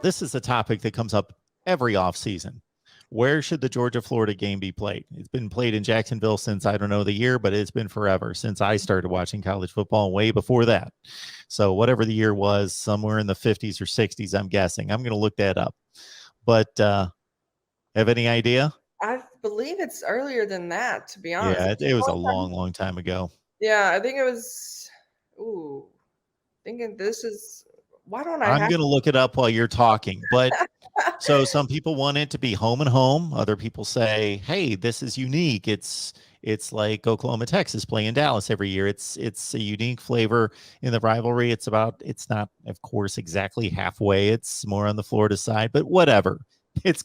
this is a topic that comes up every offseason. Where should the Georgia-Florida game be played? It's been played in Jacksonville since, I don't know the year, but it's been forever since I started watching college football, way before that. So whatever the year was, somewhere in the 50s or 60s, I'm guessing. I'm going to look that up. But have any idea? I believe it's earlier than that, to be honest. Yeah, it was a long, long time ago. Yeah, I think it was. Ooh, thinking this is. Why don't I? I'm going to look it up while you're talking. But so some people want it to be home and home. Other people say, hey, this is unique. It's like Oklahoma, Texas playing Dallas every year. It's a unique flavor in the rivalry. It's not, of course, exactly halfway. It's more on the Florida side, but whatever. It's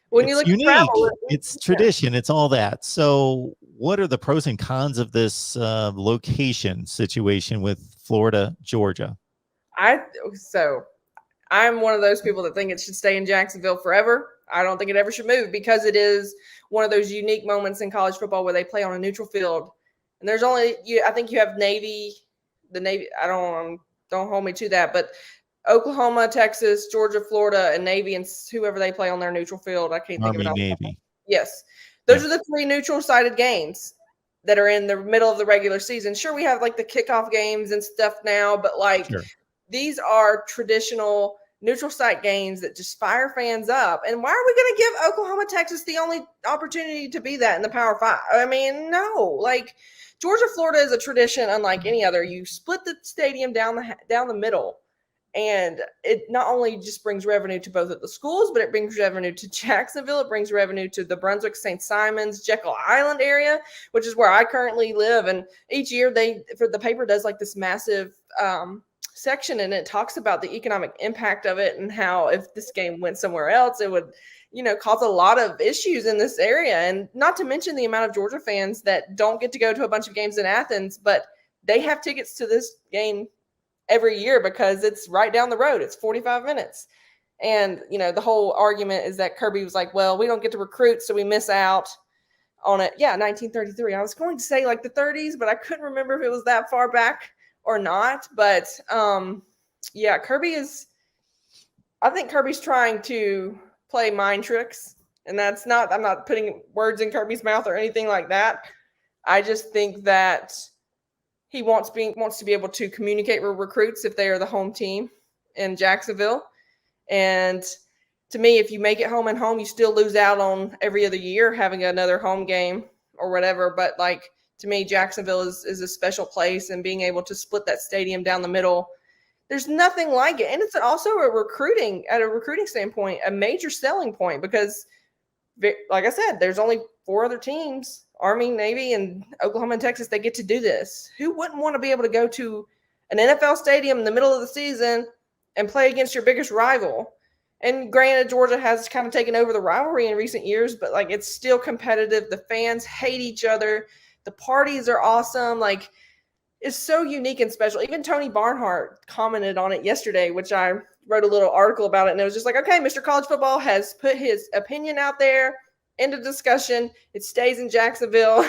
when you look unique. at travel, it's tradition. It's all that. So what are the pros and cons of this location situation with Florida, Georgia? I'm one of those people that think it should stay in Jacksonville forever. I don't think it ever should move because it is one of those unique moments in college football where they play on a neutral field. And there's only I think you have Navy. I don't hold me to that, but Oklahoma, Texas, Georgia, Florida, and Navy, and whoever they play on their neutral field. I can't think of it all. Navy. Yes. Those are the three neutral-sided games that are in the middle of the regular season. Sure, we have like the kickoff games and stuff now, but these are traditional neutral site games that just fire fans up. And why are we going to give Oklahoma, Texas the only opportunity to be that in the Power Five? I mean, no. Like Georgia, Florida is a tradition unlike any other. You split the stadium down the middle. And it not only just brings revenue to both of the schools, but it brings revenue to Jacksonville. It brings revenue to the Brunswick, St. Simons, Jekyll Island area, which is where I currently live. And each year the paper does like this massive section, and it talks about the economic impact of it and how if this game went somewhere else, it would, cause a lot of issues in this area. And not to mention the amount of Georgia fans that don't get to go to a bunch of games in Athens, but they have tickets to this game every year because it's right down the road. It's 45 minutes. And, the whole argument is that Kirby was like, well, we don't get to recruit, so we miss out on it. Yeah, 1933. I was going to say like the 30s, but I couldn't remember if it was that far back or not. But, I think Kirby's trying to play mind tricks. And I'm not putting words in Kirby's mouth or anything like that. I just think that he wants to be able to communicate with recruits if they are the home team in Jacksonville. And to me, if you make it home and home, you still lose out on every other year having another home game or whatever. But like, to me, Jacksonville is a special place, and being able to split that stadium down the middle, there's nothing like it. And it's also at a recruiting standpoint, a major selling point because, like I said, there's only 4 other teams, Army, Navy, and Oklahoma and Texas, they get to do this. Who wouldn't want to be able to go to an NFL stadium in the middle of the season and play against your biggest rival? And granted, Georgia has kind of taken over the rivalry in recent years, but like it's still competitive. The fans hate each other. The parties are awesome. Like, it's so unique and special. Even Tony Barnhart commented on it yesterday, which I wrote a little article about it. And it was just like, okay, Mr. College Football has put his opinion out there. End of discussion. It stays in Jacksonville.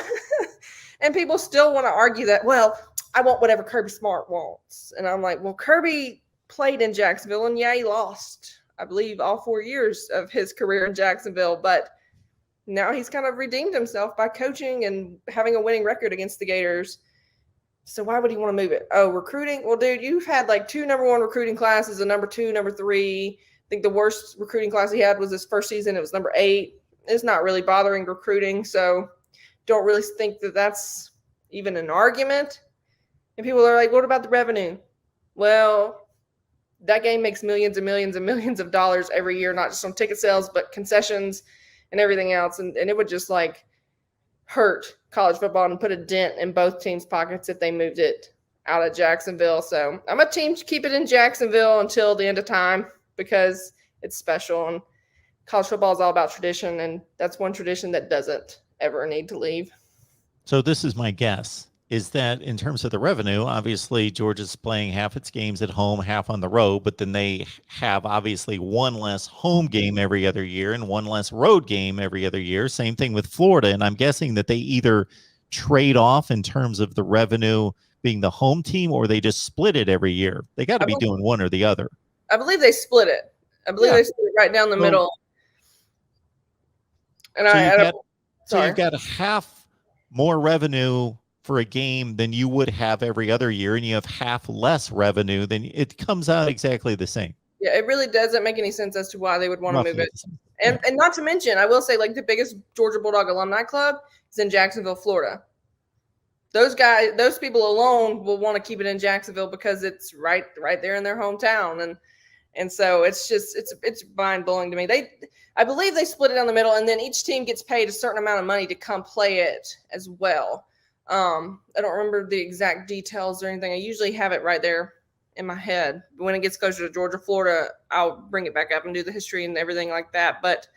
And people still want to argue that, well, I want whatever Kirby Smart wants. And I'm like, well, Kirby played in Jacksonville, and he lost, I believe, all 4 years of his career in Jacksonville. But now he's kind of redeemed himself by coaching and having a winning record against the Gators. So why would he want to move it? Oh, recruiting? Well, dude, you've had like 2 number 1 recruiting classes, a number 2, number 3. I think the worst recruiting class he had was his first season. It was number 8. It's not really bothering recruiting, so don't really think that that's even an argument. And people are like, what about the revenue? Well, that game makes millions and millions and millions of dollars every year, not just on ticket sales, but concessions and everything else. And it would just like hurt college football and put a dent in both teams' pockets if they moved it out of Jacksonville. So I'm a team to keep it in Jacksonville until the end of time because it's special. And college football is all about tradition, and that's one tradition that doesn't ever need to leave. So this is my guess, is that in terms of the revenue, obviously Georgia's playing half its games at home, half on the road, but then they have obviously one less home game every other year and one less road game every other year. Same thing with Florida. And I'm guessing that they either trade off in terms of the revenue being the home team, or they just split it every year? They got to be doing one or the other. I believe they split it. I believe they split it right down the middle. And so you've got half more revenue for a game than you would have every other year, and you have half less revenue, then it comes out exactly the same. Yeah, it really doesn't make any sense as to why they would want to move it. And not to mention, I will say, like, the biggest Georgia Bulldog alumni club is in Jacksonville, Florida. Those people alone will want to keep it in Jacksonville because it's right there in their hometown. And so it's mind blowing to me. I believe they split it down the middle, and then each team gets paid a certain amount of money to come play it as well. I don't remember the exact details or anything. I usually have it right there in my head. When it gets closer to Georgia, Florida, I'll bring it back up and do the history and everything like that. But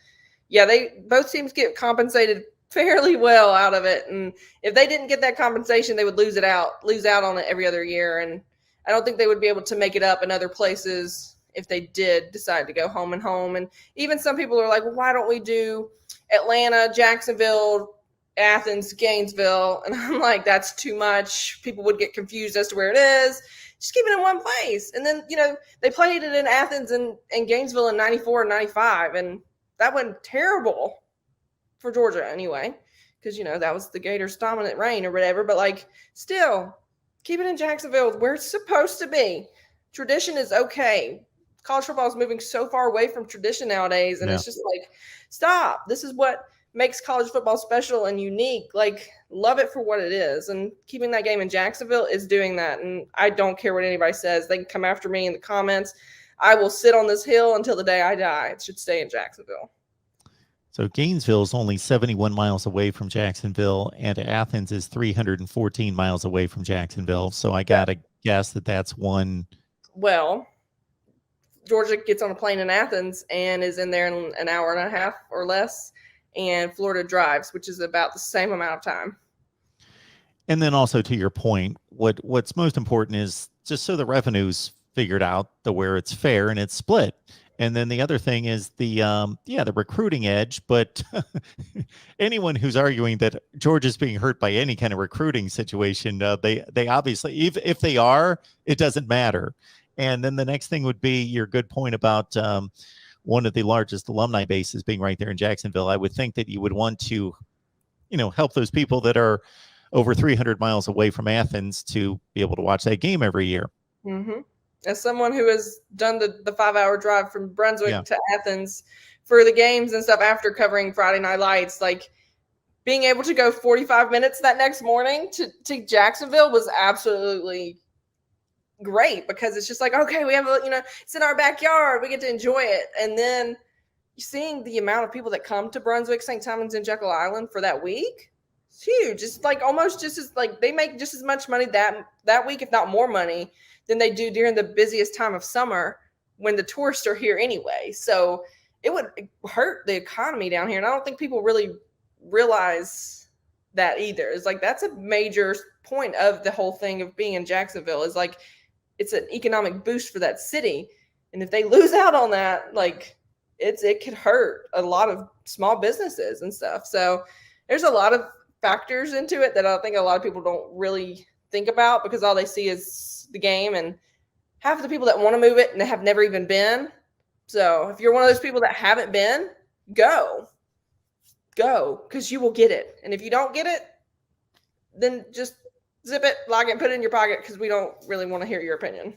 yeah, both teams get compensated fairly well out of it. And if they didn't get that compensation, they would lose out on it every other year. And I don't think they would be able to make it up in other places if they did decide to go home and home. And even some people are like, well, why don't we do Atlanta, Jacksonville, Athens, Gainesville? And I'm like, that's too much. People would get confused as to where it is. Just keep it in one place. And then, they played it in Athens and Gainesville in 94 and 95. And that went terrible for Georgia anyway, because, that was the Gators' dominant reign or whatever. But, like, still, keep it in Jacksonville where it's supposed to be. Tradition is okay. College football is moving so far away from tradition nowadays. And it's just like, stop. This is what makes college football special and unique. Like, love it for what it is. And keeping that game in Jacksonville is doing that. And I don't care what anybody says. They can come after me in the comments. I will sit on this hill until the day I die. It should stay in Jacksonville. So Gainesville is only 71 miles away from Jacksonville, and Athens is 314 miles away from Jacksonville. So I got to guess that that's one. Well, Georgia gets on a plane in Athens and is in there in an hour and a half or less. And Florida drives, which is about the same amount of time. And then also, to your point, what's most important is just so the revenue's figured out where it's fair and it's split. And then the other thing is the recruiting edge. But anyone who's arguing that Georgia's being hurt by any kind of recruiting situation, they obviously, if they are, it doesn't matter. And then the next thing would be your good point about one of the largest alumni bases being right there in Jacksonville. I would think that you would want to, help those people that are over 300 miles away from Athens to be able to watch that game every year. Mm-hmm. As someone who has done the 5-hour drive from Brunswick to Athens for the games and stuff after covering Friday Night Lights, like, being able to go 45 minutes that next morning to Jacksonville was absolutely great, because it's just like, okay, we have it's in our backyard, we get to enjoy it. And then seeing the amount of people that come to Brunswick, St. Thomas, and Jekyll Island for that week, it's huge. It's like almost just as, like, they make just as much money that week, if not more money, than they do during the busiest time of summer when the tourists are here anyway. So it would hurt the economy down here. And I don't think people really realize that either. It's like, that's a major point of the whole thing of being in Jacksonville, is like, it's an economic boost for that city. And if they lose out on that, like, it could hurt a lot of small businesses and stuff. So there's a lot of factors into it that I think a lot of people don't really think about, because all they see is the game, and half of the people that want to move it and have never even been. So if you're one of those people that haven't been, go, because you will get it. And if you don't get it, then just zip it, lock it, and put it in your pocket, because we don't really want to hear your opinion.